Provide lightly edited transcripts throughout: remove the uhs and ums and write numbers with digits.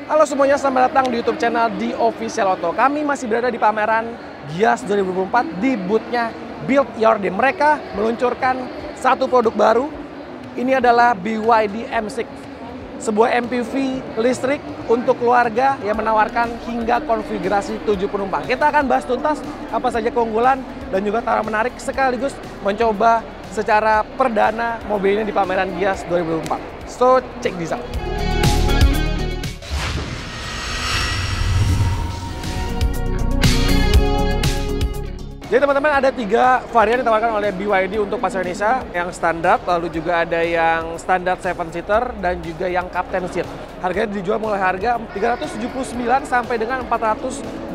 Halo semuanya, selamat datang di YouTube channel The Official Auto. Kami masih berada di pameran Gias 2024 di booth-nya Build Your Dream. Mereka meluncurkan satu produk baru. Ini adalah BYD M6, sebuah MPV listrik untuk keluarga yang menawarkan hingga konfigurasi 7 penumpang. Kita akan bahas tuntas apa saja keunggulan dan juga tawaran menarik, sekaligus mencoba secara perdana mobil ini di pameran Gias 2024. So, check this out. Jadi teman-teman, ada 3 varian ditawarkan oleh BYD untuk pasar Indonesia. Yang standar, lalu juga ada yang standar 7-seater, dan juga yang captain seat. Harganya dijual mulai harga 379 sampai dengan 429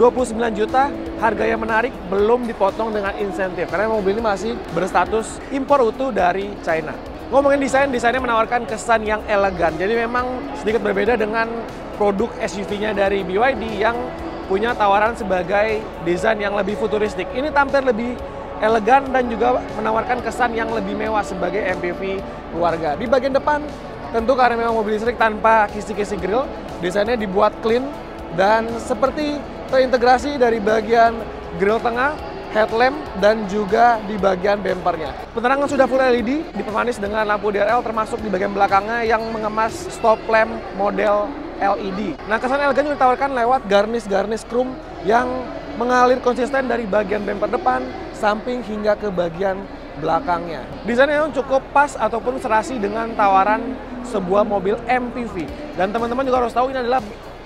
juta. Harga yang menarik, belum dipotong dengan insentif. Karena mobil ini masih berstatus impor utuh dari China. Ngomongin desain, desainnya menawarkan kesan yang elegan. Jadi memang sedikit berbeda dengan produk SUV-nya dari BYD yang punya tawaran sebagai desain yang lebih futuristik. Ini tampil lebih elegan dan juga menawarkan kesan yang lebih mewah sebagai MPV keluarga. Di bagian depan, tentu karena memang mobil listrik tanpa kisi-kisi grill, desainnya dibuat clean dan seperti terintegrasi dari bagian grill tengah, headlamp, dan juga di bagian bempernya. Penerangan sudah full LED, dipermanis dengan lampu DRL, termasuk di bagian belakangnya yang mengemas stop lamp model LED. Nah, kesan elegan juga ditawarkan lewat garnish-garnish chrome yang mengalir konsisten dari bagian bemper depan, samping hingga ke bagian belakangnya. Desainnya cukup pas ataupun serasi dengan tawaran sebuah mobil MPV. Dan teman-teman juga harus tahu ini adalah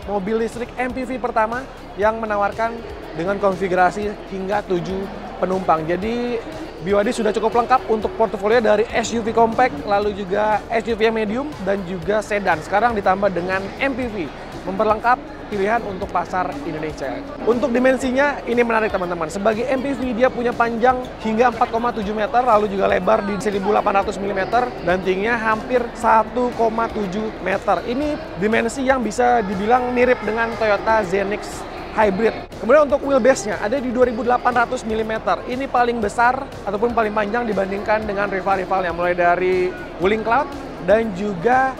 mobil listrik MPV pertama yang menawarkan dengan konfigurasi hingga 7 penumpang. Jadi BYD sudah cukup lengkap untuk portofolio dari SUV compact, lalu juga SUV yang medium, dan juga sedan. Sekarang ditambah dengan MPV, memperlengkap pilihan untuk pasar Indonesia. Untuk dimensinya, ini menarik teman-teman. Sebagai MPV, dia punya panjang hingga 4,7 meter, lalu juga lebar di 1800 mm, dan tingginya hampir 1,7 meter. Ini dimensi yang bisa dibilang mirip dengan Toyota Zenix Hybrid. Kemudian untuk wheelbase-nya ada di 2800 mm. Ini paling besar ataupun paling panjang dibandingkan dengan rival-rivalnya, mulai dari Wuling Cloud dan juga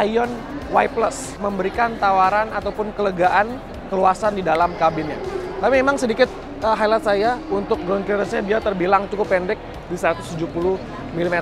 Ion Y+, memberikan tawaran ataupun kelegaan, keluasan di dalam kabinnya. Tapi memang sedikit highlight saya untuk ground clearance-nya, dia terbilang cukup pendek di 170 mm.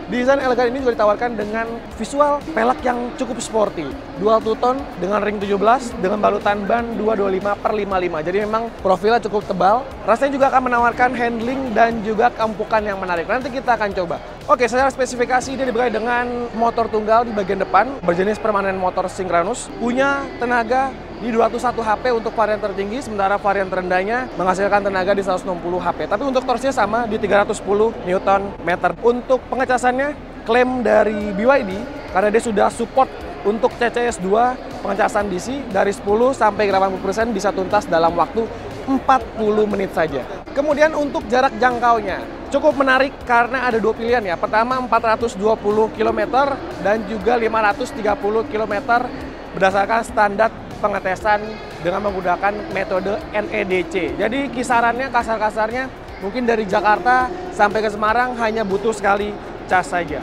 Desain elegan ini juga ditawarkan dengan visual pelek yang cukup sporty. Dual two-tone dengan ring 17 dengan balutan ban 225/55. Jadi memang profilnya cukup tebal. Rasanya juga akan menawarkan handling dan juga keempukan yang menarik. Nanti kita akan coba. Oke, secara spesifikasi dia dibekali dengan motor tunggal di bagian depan, berjenis permanen motor Synchronous, punya tenaga di 201 HP untuk varian tertinggi, sementara varian terendahnya menghasilkan tenaga di 160 HP. Tapi untuk torsinya sama di 310 Nm. Untuk pengecasannya, klaim dari BYD, karena dia sudah support untuk CCS2 pengecasan DC dari 10 sampai 80% bisa tuntas dalam waktu 40 menit saja. Kemudian untuk jarak jangkaunya, cukup menarik karena ada 2 pilihan ya. Pertama 420 km dan juga 530 km berdasarkan standar pengetesan dengan menggunakan metode NEDC. Jadi kisarannya kasar-kasarnya mungkin dari Jakarta sampai ke Semarang hanya butuh sekali cas saja.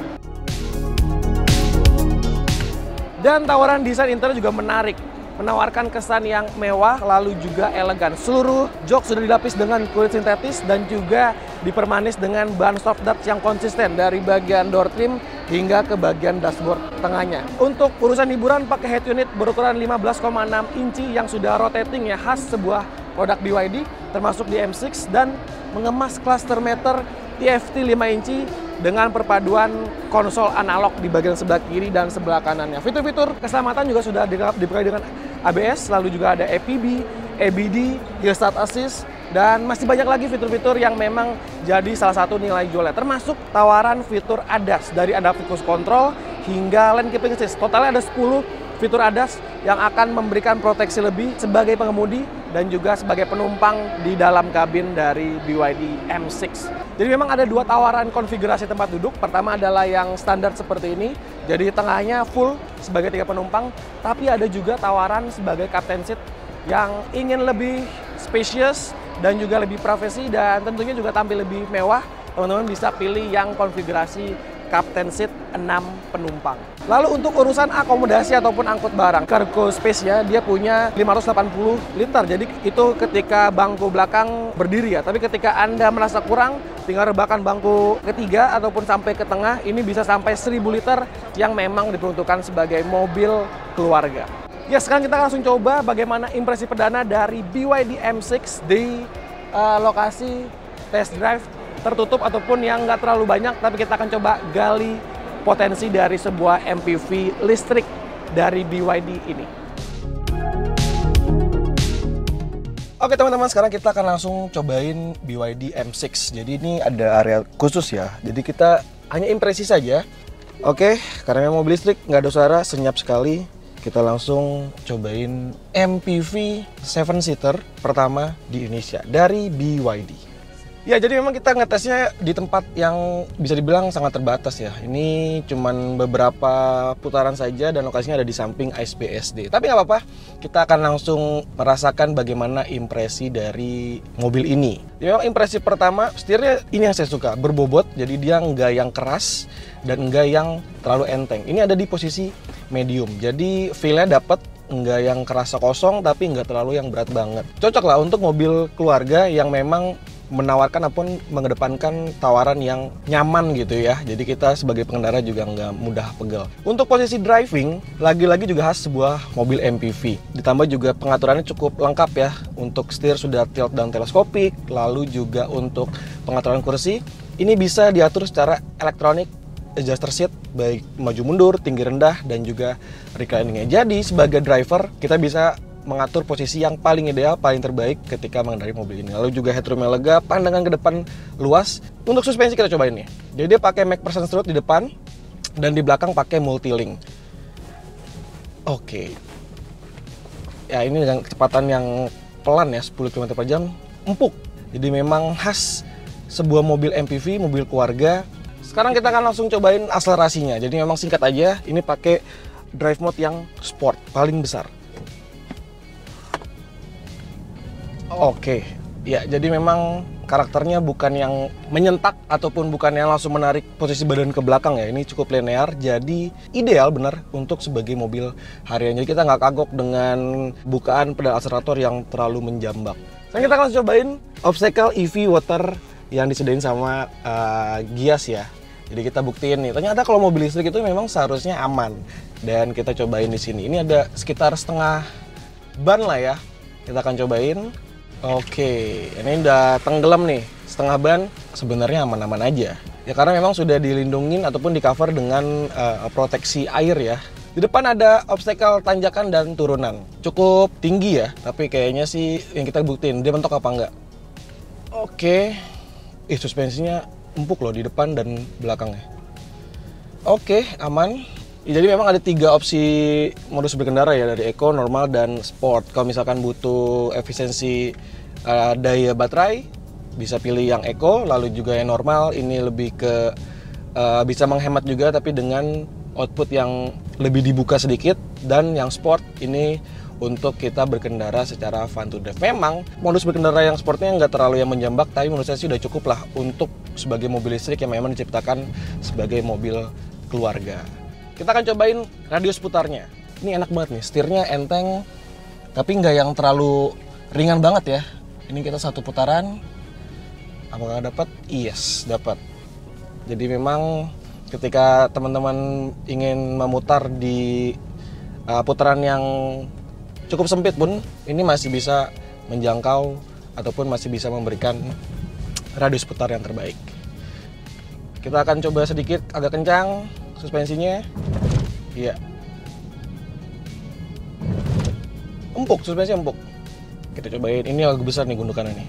Dan tawaran desain interior juga menarik, menawarkan kesan yang mewah lalu juga elegan. Seluruh jok sudah dilapis dengan kulit sintetis dan juga dipermanis dengan bahan soft touch yang konsisten dari bagian door trim hingga ke bagian dashboard tengahnya. Untuk urusan hiburan, pakai head unit berukuran 15,6 inci yang sudah rotating ya, khas sebuah produk BYD termasuk di M6, dan mengemas cluster meter TFT 5 inci dengan perpaduan konsol analog di bagian sebelah kiri dan sebelah kanannya. Fitur-fitur keselamatan juga sudah dibekali dengan ABS, lalu juga ada EPB, EBD, Hill Start Assist, dan masih banyak lagi fitur-fitur yang memang jadi salah satu nilai jualnya, termasuk tawaran fitur ADAS dari Adaptive Cruise Control hingga Lane Keeping Assist. Totalnya ada 10 fitur ADAS yang akan memberikan proteksi lebih sebagai pengemudi dan juga sebagai penumpang di dalam kabin dari BYD M6. Jadi memang ada 2 tawaran konfigurasi tempat duduk. Pertama adalah yang standar seperti ini, jadi tengahnya full sebagai 3 penumpang, tapi ada juga tawaran sebagai captain seat yang ingin lebih spacious dan juga lebih privasi dan tentunya juga tampil lebih mewah. Teman-teman bisa pilih yang konfigurasi captain seat 6 penumpang. Lalu untuk urusan akomodasi ataupun angkut barang, cargo space-nya dia punya 580 liter. Jadi itu ketika bangku belakang berdiri ya. Tapi ketika Anda merasa kurang, tinggal rebahkan bangku ketiga ataupun sampai ke tengah, ini bisa sampai 1000 liter yang memang diperuntukkan sebagai mobil keluarga. Ya, sekarang kita langsung coba bagaimana impresi perdana dari BYD M6 di lokasi test drive tertutup ataupun yang nggak terlalu banyak, tapi kita akan coba gali potensi dari sebuah MPV listrik dari BYD ini. Oke teman-teman, sekarang kita akan langsung cobain BYD M6. Jadi ini ada area khusus ya, jadi kita hanya impresi saja. Oke, karena memang mobil listrik nggak ada suara, senyap sekali. Kita langsung cobain MPV 7-seater pertama di Indonesia dari BYD. Ya, jadi memang kita ngetesnya di tempat yang bisa dibilang sangat terbatas ya. Ini cuman beberapa putaran saja dan lokasinya ada di samping ISBSD. Tapi nggak apa-apa, kita akan langsung merasakan bagaimana impresi dari mobil ini. Ya, memang impresi pertama, setirnya ini yang saya suka, berbobot. Jadi dia nggak yang keras dan nggak yang terlalu enteng. Ini ada di posisi medium, jadi feel-nya dapat, nggak yang kerasa kosong tapi nggak terlalu yang berat banget. Cocok lah untuk mobil keluarga yang memang menawarkan ataupun mengedepankan tawaran yang nyaman gitu ya. Jadi kita sebagai pengendara juga nggak mudah pegel. Untuk posisi driving, lagi-lagi juga khas sebuah mobil MPV. Ditambah juga pengaturannya cukup lengkap ya. Untuk setir sudah tilt dan teleskopik, lalu juga untuk pengaturan kursi, ini bisa diatur secara elektronik, adjuster seat, baik maju mundur, tinggi rendah, dan juga reclining-nya. Jadi sebagai driver, kita bisa mengatur posisi yang paling ideal, paling terbaik ketika mengendarai mobil ini. Lalu juga headroom-nya lega, pandangan ke depan luas. Untuk suspensi kita cobain nih. Jadi dia pakai MacPherson strut di depan dan di belakang pakai multilink. Oke. Ya, ini dengan kecepatan yang pelan ya, 10 km per jam, empuk. Jadi memang khas sebuah mobil MPV, mobil keluarga. Sekarang kita akan langsung cobain akselerasinya. Jadi memang singkat aja, ini pakai drive mode yang sport, paling besar. Oke, ya jadi memang karakternya bukan yang menyentak ataupun bukan yang langsung menarik posisi badan ke belakang ya. Ini cukup linear, jadi ideal benar untuk sebagai mobil harian. Jadi kita nggak kagok dengan bukaan pedal akselerator yang terlalu menjambak. Sekarang kita akan cobain obstacle EV water yang disediain sama Gias ya. Jadi kita buktiin nih, ternyata kalau mobil listrik itu memang seharusnya aman. Dan kita cobain di sini. Ini ada sekitar setengah ban lah ya. Kita akan cobain. Oke, ini udah tenggelam nih, setengah ban, sebenarnya aman-aman aja. Ya karena memang sudah dilindungin ataupun di cover dengan proteksi air ya. Di depan ada obstacle tanjakan dan turunan. Cukup tinggi ya, tapi kayaknya sih yang kita buktiin, dia mentok apa enggak. Oke, suspensinya empuk loh di depan dan belakangnya. Oke, aman. Ya, jadi memang ada 3 opsi modus berkendara ya, dari Eco, Normal, dan Sport. Kalau misalkan butuh efisiensi daya baterai, bisa pilih yang Eco. Lalu juga yang Normal, ini lebih ke bisa menghemat juga tapi dengan output yang lebih dibuka sedikit. Dan yang Sport ini untuk kita berkendara secara fun to drive. Memang modus berkendara yang sportnya nggak terlalu yang menjambak, tapi menurut saya sih udah cukup lah untuk sebagai mobil listrik yang memang diciptakan sebagai mobil keluarga. Kita akan cobain radius putarnya. Ini enak banget nih, setirnya enteng, tapi nggak yang terlalu ringan banget ya. Ini kita 1 putaran, apakah dapat? Yes, dapat. Jadi memang ketika teman-teman ingin memutar di putaran yang cukup sempit pun, ini masih bisa menjangkau ataupun masih bisa memberikan radius putar yang terbaik. Kita akan coba sedikit agak kencang suspensinya. Iya. Empuk, suspensinya empuk. Kita cobain, ini agak besar nih gundukannya nih.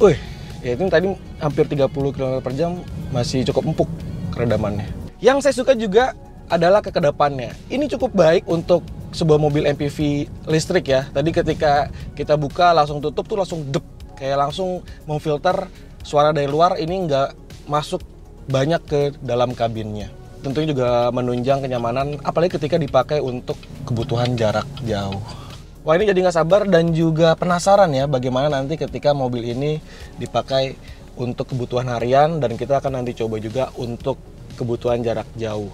Wih, ya ini tadi hampir 30 km per jam, masih cukup empuk keredamannya. Yang saya suka juga adalah kekedapannya. Ini cukup baik untuk sebuah mobil MPV listrik ya. Tadi ketika kita buka langsung tutup tuh langsung dep, kayak langsung memfilter suara dari luar, ini nggak masuk banyak ke dalam kabinnya. Tentunya juga menunjang kenyamanan, apalagi ketika dipakai untuk kebutuhan jarak jauh. Wah, ini jadi nggak sabar dan juga penasaran ya bagaimana nanti ketika mobil ini dipakai untuk kebutuhan harian, dan kita akan nanti coba juga untuk kebutuhan jarak jauh.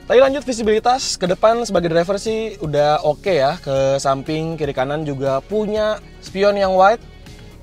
Tadi lanjut visibilitas, ke depan sebagai driver sih udah oke ya. Ke samping, kiri kanan juga punya spion yang wide,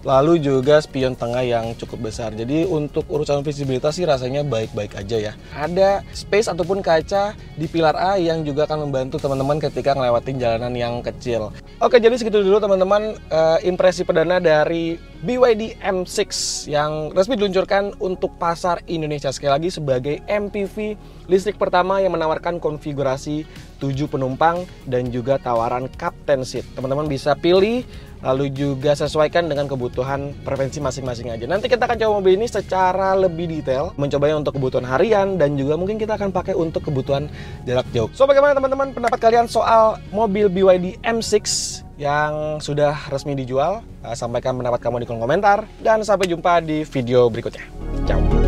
lalu juga spion tengah yang cukup besar. Jadi untuk urusan visibilitas sih rasanya baik-baik aja ya. Ada space ataupun kaca di pilar A yang juga akan membantu teman-teman ketika ngelewatin jalanan yang kecil. Oke, jadi segitu dulu teman-teman impresi perdana dari BYD M6 yang resmi diluncurkan untuk pasar Indonesia. Sekali lagi sebagai MPV listrik pertama yang menawarkan konfigurasi 7 penumpang dan juga tawaran captain seat. Teman-teman bisa pilih lalu juga sesuaikan dengan kebutuhan preferensi masing-masing aja. Nanti kita akan coba mobil ini secara lebih detail, mencobanya untuk kebutuhan harian dan juga mungkin kita akan pakai untuk kebutuhan jarak jauh. So, bagaimana teman-teman pendapat kalian soal mobil BYD M6 yang sudah resmi dijual? Sampaikan pendapat kamu di kolom komentar dan sampai jumpa di video berikutnya. Ciao.